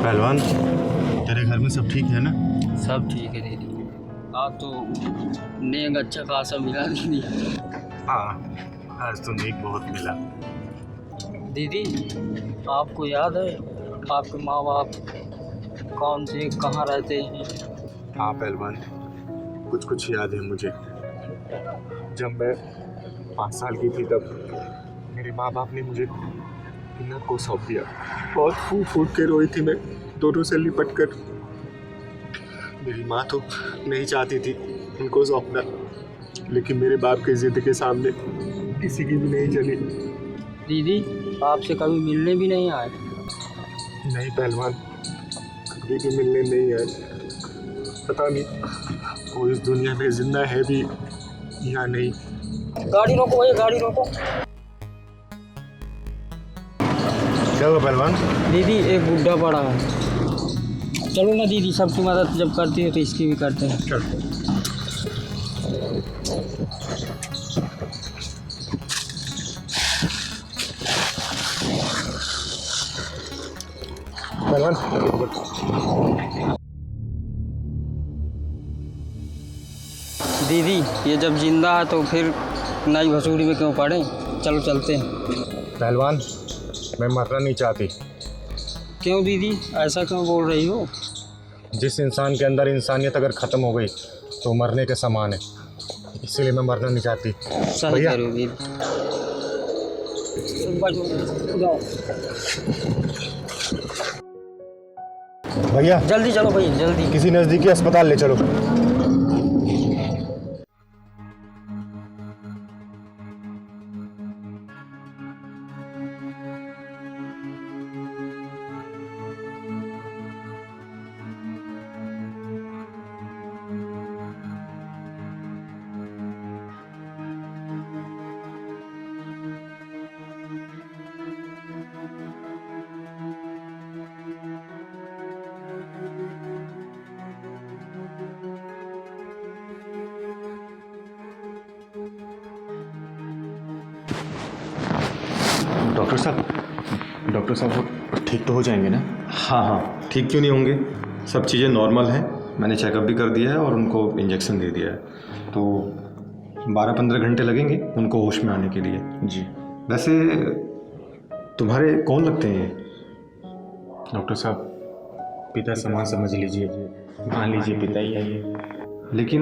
पहलवान, तेरे घर में सब ठीक है ना? सब ठीक है दीदी। आप तो नेक अच्छा खासा मिला दीदी। हाँ, आज तो नेक बहुत मिला। दीदी आपको याद है आपके माँ बाप कौन से कहाँ रहते हैं? हाँ पहलवान, कुछ कुछ याद है मुझे। जब मैं 5 साल की थी तब मेरे माँ बाप ने मुझे इन्नत को सौंप दिया। बहुत फूट फूट के रोई थी मैं, दोनों से लिपट कर। मेरी माँ तो नहीं चाहती थी उनको सौंपना, लेकिन मेरे बाप की जिद के सामने किसी की भी नहीं चली। दीदी आपसे कभी मिलने भी नहीं आए? नहीं पहलवान, कभी भी मिलने नहीं आए। पता नहीं वो इस दुनिया में जिंदा है भी या नहीं। गाड़ी रोको भैया, गाड़ी रोको। क्या हुआ पहलवान? दीदी एक बुढ़ा पड़ा है। चलो ना दीदी, सबकी मदद जब करती है तो इसकी भी करते हैं। चल। पहलवान दीदी ये जब जिंदा है तो फिर नई भसूड़ी में क्यों पड़े? चलो चलते हैं। पहलवान, मैं मरना नहीं चाहती। क्यों दीदी, ऐसा क्यों बोल रही हो? जिस इंसान के अंदर इंसानियत अगर ख़त्म हो गई तो मरने के समान है, इसीलिए मैं मरना नहीं चाहती। सही कह रहे हो दीदी। भैया जल्दी चलो भैया, जल्दी। किसी नज़दीकी अस्पताल ले चलो। डॉक्टर साहब वो ठीक तो हो जाएंगे ना? हाँ हाँ, ठीक क्यों नहीं होंगे। सब चीज़ें नॉर्मल हैं। मैंने चेकअप भी कर दिया है और उनको इंजेक्शन दे दिया है। तो 12-15 घंटे लगेंगे उनको होश में आने के लिए। जी। वैसे तुम्हारे कौन लगते हैं ये? डॉक्टर साहब, पिता समान समझ लीजिए, मान लीजिए पिता ही है ये। लेकिन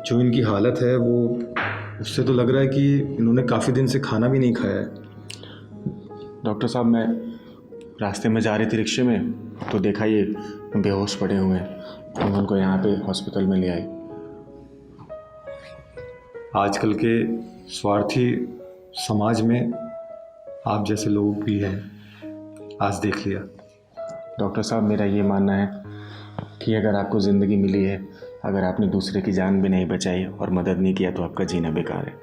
जो इनकी हालत है वो, उससे तो लग रहा है कि इन्होंने काफ़ी दिन से खाना भी नहीं खाया है। डॉक्टर साहब, मैं रास्ते में जा रही थी रिक्शे में तो देखा ये बेहोश पड़े हुए हैं, तो मैं उनको यहाँ पे हॉस्पिटल में ले आई। आजकल के स्वार्थी समाज में आप जैसे लोग भी हैं, आज देख लिया। डॉक्टर साहब, मेरा ये मानना है कि अगर आपको ज़िंदगी मिली है, अगर आपने दूसरे की जान भी नहीं बचाई और मदद नहीं किया तो आपका जीना बेकार है।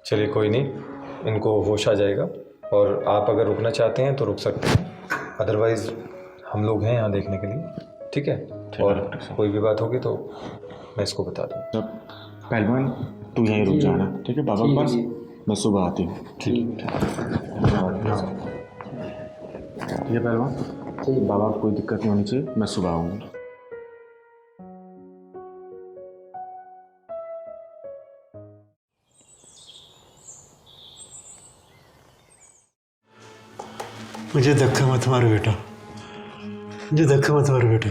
चलिए कोई नहीं, इनको होश आ जाएगा और आप अगर रुकना चाहते हैं तो रुक सकते हैं, अदरवाइज़ हम लोग हैं यहाँ देखने के लिए। ठीक है? और कोई भी बात होगी तो मैं इसको बता दूँ। पहलवान, तू यहीं रुक जाना, ठीक है? बाबा के पास मैं सुबह आती हूँ। ठीक है। ये पहलवान, बाबा को कोई दिक्कत नहीं होनी चाहिए, मैं सुबह आऊँगा। मुझे धक्का मत मारो बेटा, मुझे धक्का मत मारो बेटा।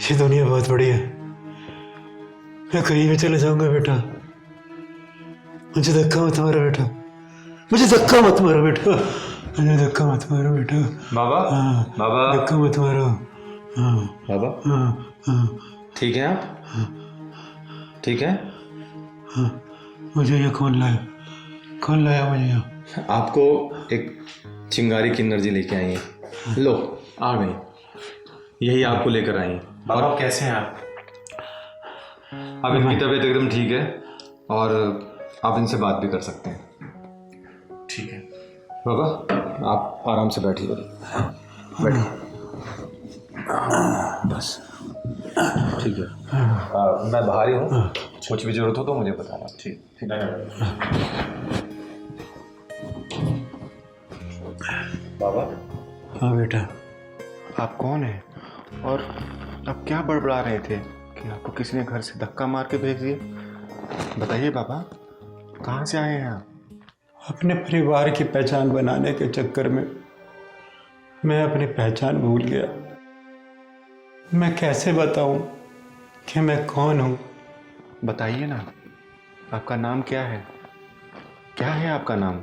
ये दुनिया बहुत बड़ी है, मैं कहीं भी चले जाऊंगा बेटा। मुझे धक्का मत मारो बेटा, मुझे धक्का मत मारो बेटा, मुझे धक्का मत मारो बेटा। बाबा, हाँ, बाबा, धक्का मत मारो। हाँ बाबा, हाँ हाँ ठीक है आप? ठीक है? हाँ। मुझे ये कौन लाया, कौन लाया मुझे यहाँ? आपको एक चिंगारी की एनर्जी लेके आई है। लो, आ गई। यही आपको लेकर आई है। बाबा कैसे हैं आप? अब इनकी तबीयत एकदम ठीक है और आप इनसे बात भी कर सकते हैं। ठीक है बाबा, आप आराम से बैठिए। बैठिए। बस ठीक है। मैं बाहर ही हूँ, कुछ भी जरूरत हो तो मुझे बताना। ठीक ठीक है। बाबा, हाँ बेटा। आप कौन हैं और आप क्या बड़बड़ा रहे थे कि आपको किसी ने घर से धक्का मार के भेज दिया? बताइए बाबा, कहाँ से आए हैं आप? अपने परिवार की पहचान बनाने के चक्कर में मैं अपनी पहचान भूल गया। मैं कैसे बताऊं कि मैं कौन हूं? बताइए ना, आपका नाम क्या है? क्या है आपका नाम?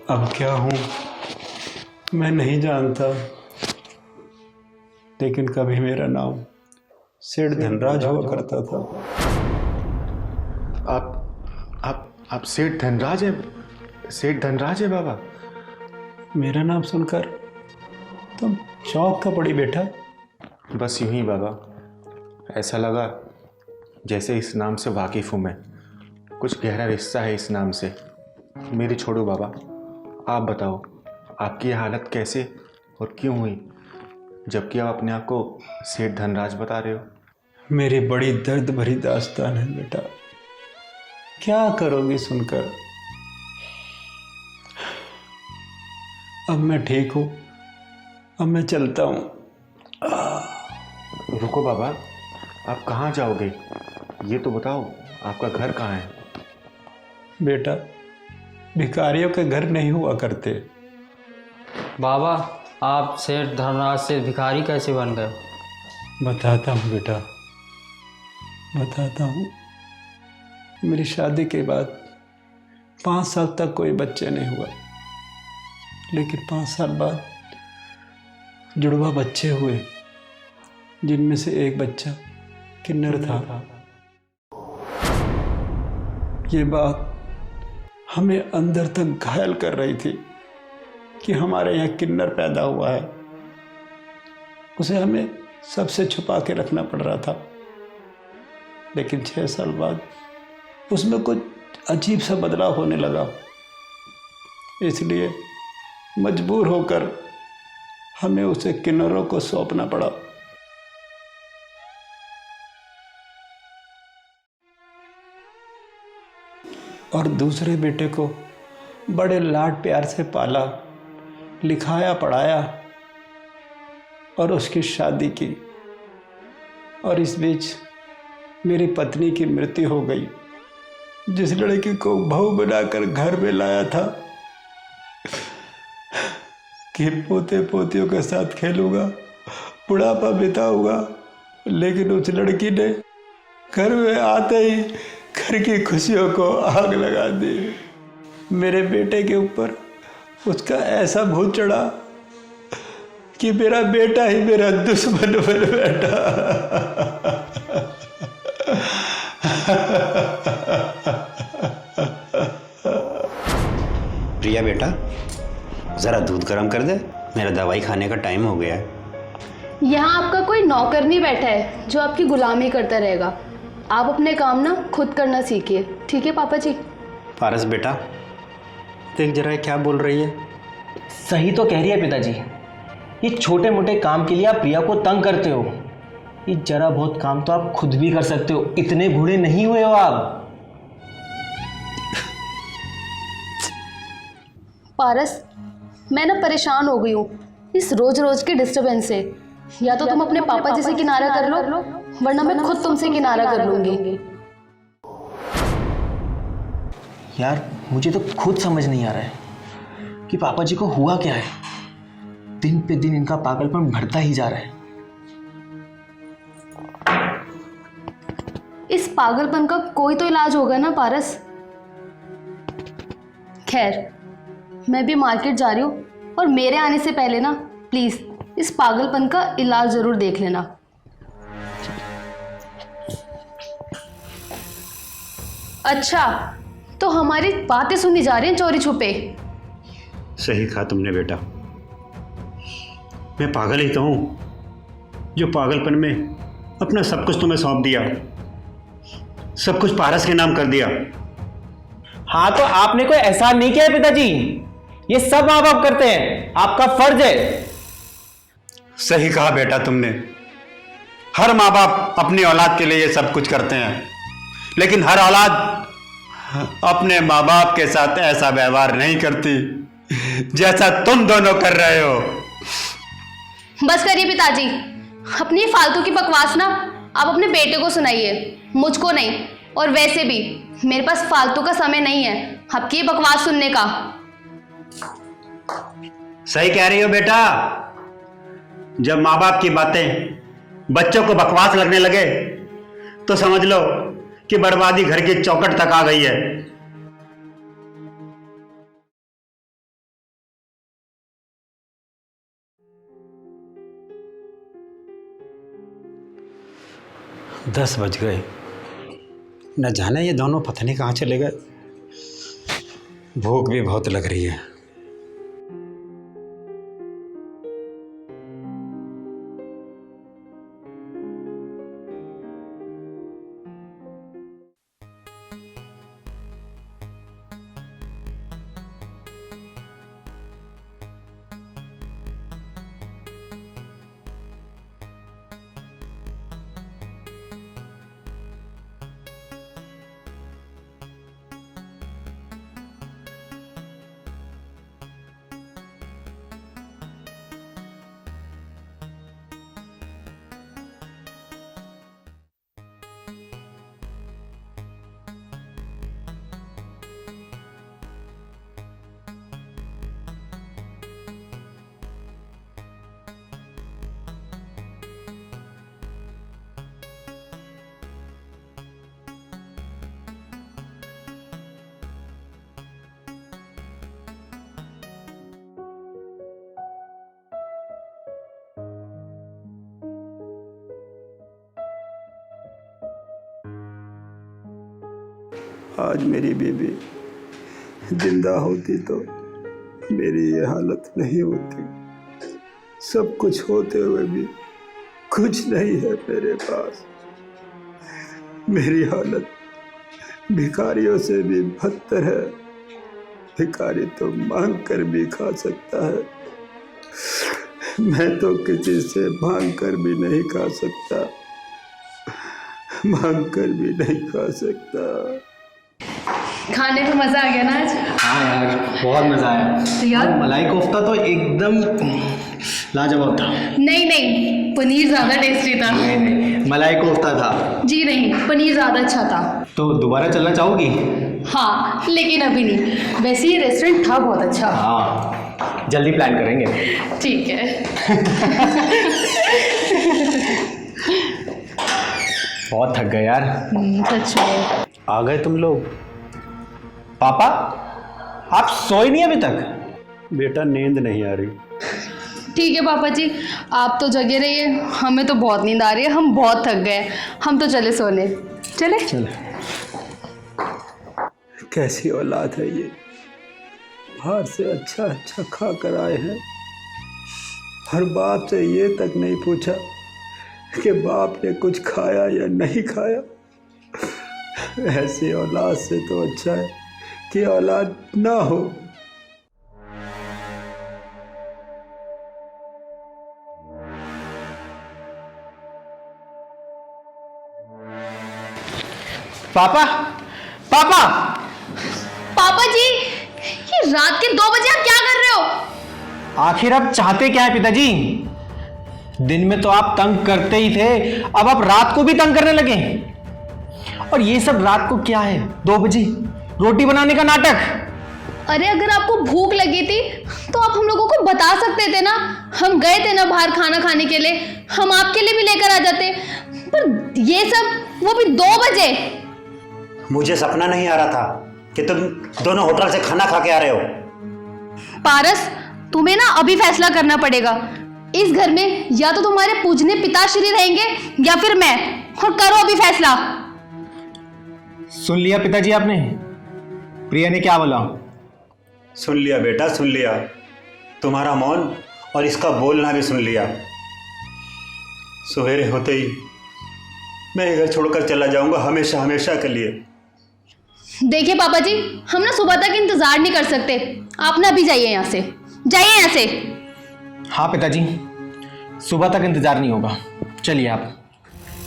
अब क्या हूं मैं नहीं जानता, लेकिन कभी मेरा नाम सेठ धनराज हुआ करता था। आप सेठ धनराज है? सेठ धनराज है बाबा? मेरा नाम सुनकर तुम चौंक का पड़ी बेटा। बस यूं ही बाबा, ऐसा लगा जैसे इस नाम से वाकिफ़ हूँ मैं, कुछ गहरा रिश्ता है इस नाम से। मेरी छोड़ो बाबा, आप बताओ आपकी ये हालत कैसे और क्यों हुई, जबकि आप अपने आप को सेठ धनराज बता रहे हो? मेरी बड़ी दर्द भरी दास्तान है बेटा, क्या करोगी सुनकर। अब मैं ठीक हूँ, अब मैं चलता हूँ। रुको बाबा, आप कहाँ जाओगे ये तो बताओ, आपका घर कहाँ है? बेटा, भिखारियों के घर नहीं हुआ करते। बाबा, आप सेठ धनराज से भिखारी कैसे बन गए? बताता हूँ बेटा, बताता हूँ। मेरी शादी के बाद 5 साल तक कोई बच्चे नहीं हुआ, लेकिन 5 साल बाद जुड़वा बच्चे हुए, जिनमें से एक बच्चा किन्नर था। ये बात हमें अंदर तक घायल कर रही थी कि हमारे यहाँ किन्नर पैदा हुआ है। उसे हमें सबसे छुपा के रखना पड़ रहा था, लेकिन 6 साल बाद उसमें कुछ अजीब सा बदलाव होने लगा। इसलिए मजबूर होकर हमें उसे किन्नरों को सौंपना पड़ा। और दूसरे बेटे को बड़े लाड प्यार से पाला, लिखाया, पढ़ाया और उसकी शादी की। और इस बीच मेरी पत्नी की मृत्यु हो गई। जिस लड़की को बहू बनाकर घर में लाया था कि पोते पोतियों के साथ खेलूंगा, बुढ़ापा बिताऊंगा, लेकिन उस लड़की ने घर में आते ही घर की खुशियों को आग लगा दी। मेरे बेटे के ऊपर उसका ऐसा भूत चढ़ा कि मेरा बेटा ही मेरा दुश्मन बन बैठा। प्रिया बेटा, ज़रा दूध गर्म कर दे, मेरा दवाई खाने का टाइम हो गया है। यहाँ आपका कोई नौकर नहीं बैठा है जो आपकी गुलामी करता रहेगा। आप अपने काम ना खुद करना सीखिए, ठीक है पापा जी? पारस बेटा, देख जरा ये क्या बोल रही है। सही तो कह रही है पिताजी। ये छोटे मोटे काम के लिए आप प्रिया को तंग करते हो। ये जरा बहुत काम तो आप खुद भी कर सकते हो, इतने बूढ़े नहीं हुए हो आप। पारस, मैं ना परेशान हो गई हूँ इस रोज रोज के डिस्टरबेंस से। या तो तुम अपने पापा जी से किनारा कर लो, वरना मैं खुद तुमसे किनारा कर लूंगी। यार मुझे तो खुद समझ नहीं आ रहा है कि पापा जी को हुआ क्या है। दिन पे दिन इनका पागलपन बढ़ता ही जा रहा है। इस पागलपन का कोई तो इलाज होगा ना पारस? खैर, मैं भी मार्केट जा रही हूँ, और मेरे आने से पहले ना प्लीज इस पागलपन का इलाज जरूर देख लेना। अच्छा, तो हमारी बातें सुनी जा रही हैं चोरी छुपे? सही कहा तुमने बेटा, मैं पागल ही तो हूँ जो पागलपन में अपना सब कुछ तुम्हें सौंप दिया, सब कुछ पारस के नाम कर दिया। हाँ तो आपने कोई एहसान नहीं किया है पिताजी। ये सब माँ बाप करते हैं, आपका फर्ज है। सही कहा बेटा तुमने, हर माँ बाप अपनी औलाद के लिए ये सब कुछ करते हैं, लेकिन हर औलाद अपने माँ बाप के साथ ऐसा व्यवहार नहीं करती जैसा तुम दोनों कर रहे हो। बस करिए पिताजी, अपनी ये फालतू की बकवास ना आप अपने बेटे को सुनाइए, मुझको नहीं। और वैसे भी मेरे पास फालतू का समय नहीं है आपकी ये बकवास सुनने का। सही कह रही हो बेटा। जब माँ बाप की बातें बच्चों को बकवास लगने लगे तो समझ लो कि बर्बादी घर की चौखट तक आ गई है। दस बज गए, न जाने ये दोनों पता नहीं कहाँ चले गए। भूख भी बहुत लग रही है। आज मेरी बेबी जिंदा होती तो मेरी ये हालत नहीं होती। सब कुछ होते हुए भी कुछ नहीं है मेरे पास। मेरी हालत भिखारियों से भी बदतर है। भिखारी तो मांग कर भी खा सकता है, मैं तो किसी से मांग कर भी नहीं खा सकता, मांग कर भी नहीं खा सकता। खाने में मजा आ गया ना आज? हाँ यार, बहुत मज़ा आया। तो यार मलाई कोफ्ता तो एकदम लाजवाब था। नहीं नहीं, पनीर ज़्यादा टेस्टी था। नहीं, मलाई कोफ्ता था। जी नहीं, पनीर ज़्यादा अच्छा था। तो दोबारा चलना चाहोगी? हाँ लेकिन अभी नहीं, वैसे ये रेस्टोरेंट था बहुत अच्छा। हाँ, जल्दी प्लान करेंगे। ठीक है। बहुत थक गए यार। सच में। आ गए तुम लोग? पापा, आप सोए नहीं अभी तक? बेटा नींद नहीं आ रही। ठीक है पापा जी, आप तो जगे रहिए, हमें तो बहुत नींद आ रही है, हम बहुत थक गए, हम तो चले सोने। चले? कैसी औलाद है ये, बाहर से अच्छा अच्छा खा कर आए हैं, हर बाप से ये तक नहीं पूछा कि बाप ने कुछ खाया या नहीं खाया। ऐसी औलाद से तो अच्छा है कि औलाद ना हो। पापा, पापा, पापा जी, ये रात के 2 बजे आप क्या कर रहे हो? आखिर आप चाहते क्या है पिताजी? दिन में तो आप तंग करते ही थे, अब आप रात को भी तंग करने लगे। और ये सब रात को क्या है, 2 बजे रोटी बनाने का नाटक। अरे अगर आपको भूख लगी थी तो आप हम लोगों को बता सकते थे ना, हम गए थे ना बाहर खाना खाने के लिए, हम आपके लिए भी लेकर आ जाते। पर ये सब वो भी 2 बजे। मुझे सपना नहीं आ रहा था कि तुम दोनों होटल से खाना खा के आ रहे हो। पारस, तुम्हें ना अभी फैसला करना पड़ेगा। इस घर में या तो तुम्हारे पूजने पिताश्री रहेंगे या फिर मैं, और करो अभी फैसला। सुन लिया पिताजी आपने, प्रिया ने क्या बोला? सुन लिया बेटा, सुन लिया। तुम्हारा मौन और इसका बोलना भी सुन लिया। सवेरे होते ही मैं ये घर छोड़कर चला जाऊंगा, हमेशा हमेशा के लिए। देखिए पापा जी, हम ना सुबह तक इंतजार नहीं कर सकते, आप ना अभी जाइए यहाँ से, जाइए यहाँ से। हाँ पिताजी, सुबह तक इंतजार नहीं होगा, चलिए आप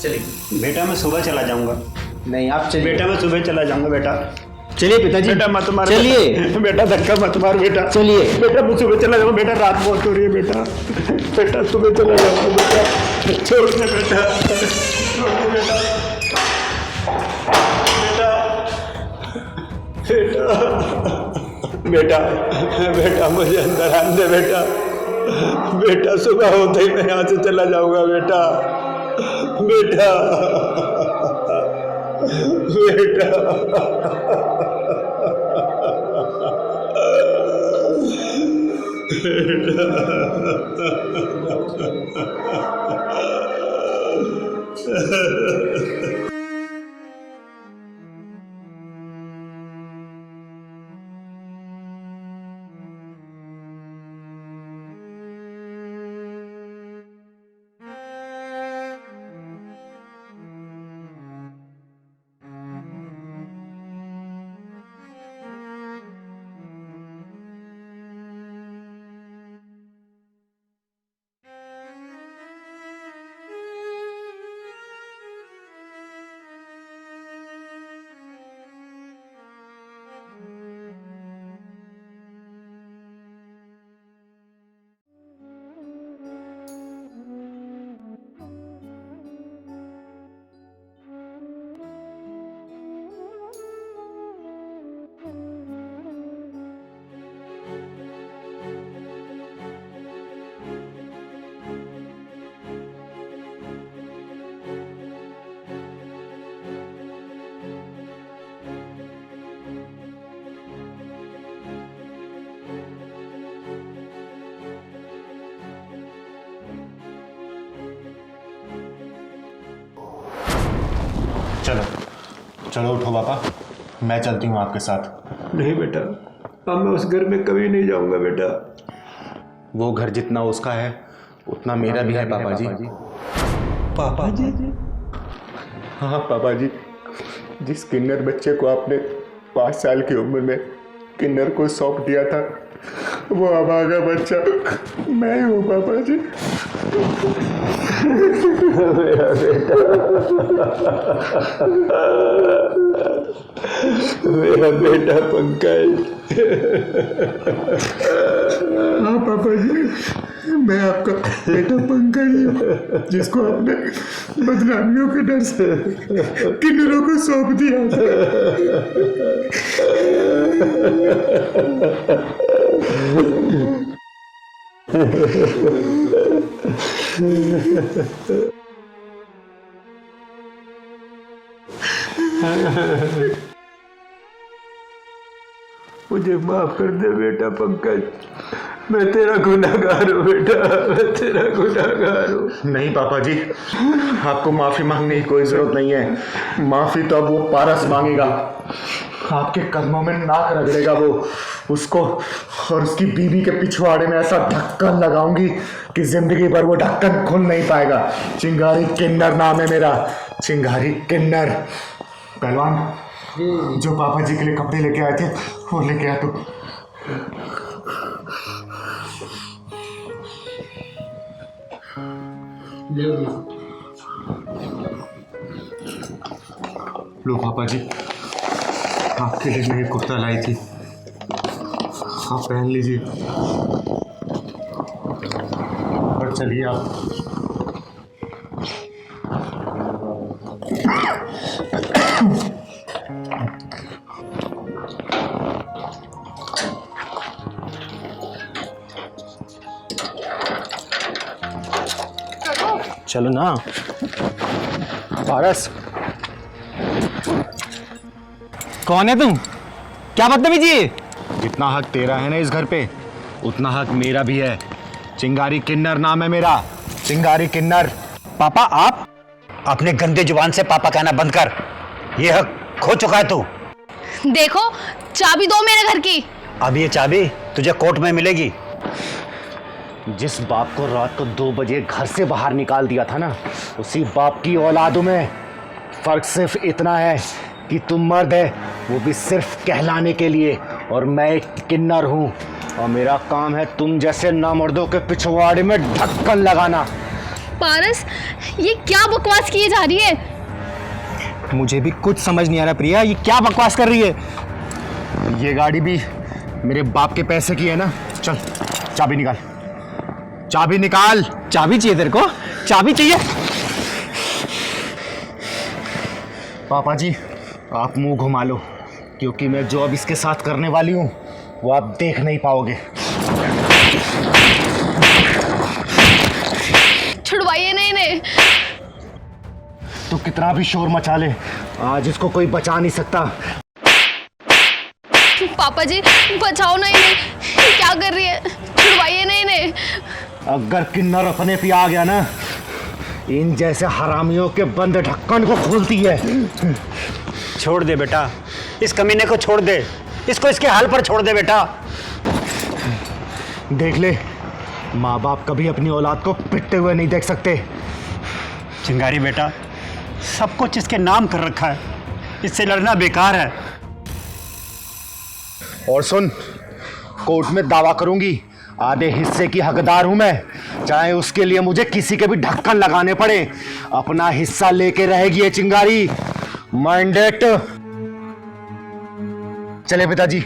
चलिए। बेटा मैं सुबह चला जाऊंगा। नहीं आप चलिए। बेटा मैं सुबह चला जाऊंगा बेटा। चलिए पिताजी, बेटा मत मार चलिए। बेटा धक्का मत मार बेटा। चलिए। बेटा मैं सुबह चला जाऊँ बेटा, रात बहुत हो रही है बेटा। बेटा सुबह चला जाऊँ बेटा, छोड़ दे बेटा, छोड़ दे बेटा। बेटा बेटा बेटा मुझे अंदर आने दे बेटा। बेटा सुबह होते ही मैं यहाँ से चला जाऊंगा बेटा। बेटा चलो चलो उठो पापा, मैं चलती हूँ आपके साथ। नहीं बेटा, अब मैं उस घर में कभी नहीं जाऊंगा बेटा। वो घर जितना उसका है उतना मेरा भी है पापा जी। पापा जी? हाँ पापा जी, जिस किन्नर बच्चे को आपने 5 साल की उम्र में किन्नर को सौंप दिया था, वो अभागा बच्चा मैं हूँ पापा जी। मेरा बेटा, मेरा बेटा पंकज। हाँ पापा जी, मैं आपका बेटा पंकज हूँ, जिसको आपने बदनामियों के डर से किन्नरों को सौंप दिया मुझे माफ कर दे बेटा पंकज, मैं तेरा गुनहगार हूँ बेटा, मैं तेरा गुनहगार हूँ। नहीं पापा जी, आपको माफी मांगने की कोई जरूरत नहीं है। माफी तो अब वो पारस मांगेगा, आपके कदमों में नाक रगड़ेगा वो। उसको और उसकी बीवी के पिछवाड़े में ऐसा ढक्कन लगाऊंगी कि जिंदगी भर वो ढक्कन खुल नहीं पाएगा। चिंगारी किन्नर नाम है मेरा, चिंगारी किन्नर। पहलवान, जो पापा जी के लिए कपड़े लेके आए थे वो लेके आ तू। लो पापा जी, आपके लिए मैं कुर्ता लाई थी, आप पहन लीजिए और चलिए आप। चलो ना पारस। कौन है तुम? क्या बदतमीजी है? जितना हक तेरा है ना इस घर पे, उतना हक मेरा भी है। चिंगारी किन्नर नाम है मेरा, चिंगारी किन्नर। पापा, आप अपने गंदे जुबान से पापा कहना बंद कर। ये हक खो चुका है तू। देखो, चाबी दो मेरे घर की। अब ये चाबी तुझे कोर्ट में मिलेगी। जिस बाप को रात को 2 बजे घर से बाहर निकाल दिया था ना, उसी बाप की औलादों में फर्क सिर्फ इतना है कि तुम मर्द है, वो भी सिर्फ कहलाने के लिए, और मैं एक किन्नर हूँ और मेरा काम है तुम जैसे नामर्दों के पिछवाड़े में ढक्कन लगाना। पारस, ये क्या बकवास किए जा रही है? मुझे भी कुछ समझ नहीं आ रहा प्रिया, ये क्या बकवास कर रही है? ये गाड़ी भी मेरे बाप के पैसे की है ना। चल चाबी निकाल, चाबी निकाल। चाबी चाहिए तेरे को? चाबी चाहिए? पापा जी आप मुंह घुमा लो, क्योंकि मैं जो अब इसके साथ करने वाली हूँ वो आप देख नहीं पाओगे। छुड़वाइए ना इन्हें। तो कितना भी शोर मचा ले, आज इसको कोई बचा नहीं सकता। पापा जी बचाओ ना इन्हें, ये क्या कर रही है? छुड़वाइए ना इन्हें। अगर किन्नर अपने पे आ गया ना, इन जैसे हरामियों के बंद ढक्कन को खोलती है। छोड़ दे बेटा, इस कमीने को छोड़ दे, इसको इसके हाल पर छोड़ दे बेटा। देख ले, माँ बाप कभी अपनी औलाद को पिटते हुए नहीं देख सकते। चिंगारी बेटा, सब कुछ इसके नाम कर रखा है, इससे लड़ना बेकार है। और सुन, कोर्ट में दावा करूंगी, आधे हिस्से की हकदार हूं मैं, चाहे उसके लिए मुझे किसी के भी ढक्कन लगाने पड़े। अपना हिस्सा लेके रहेगी ये चिंगारी। माइंडेड। चले पिताजी।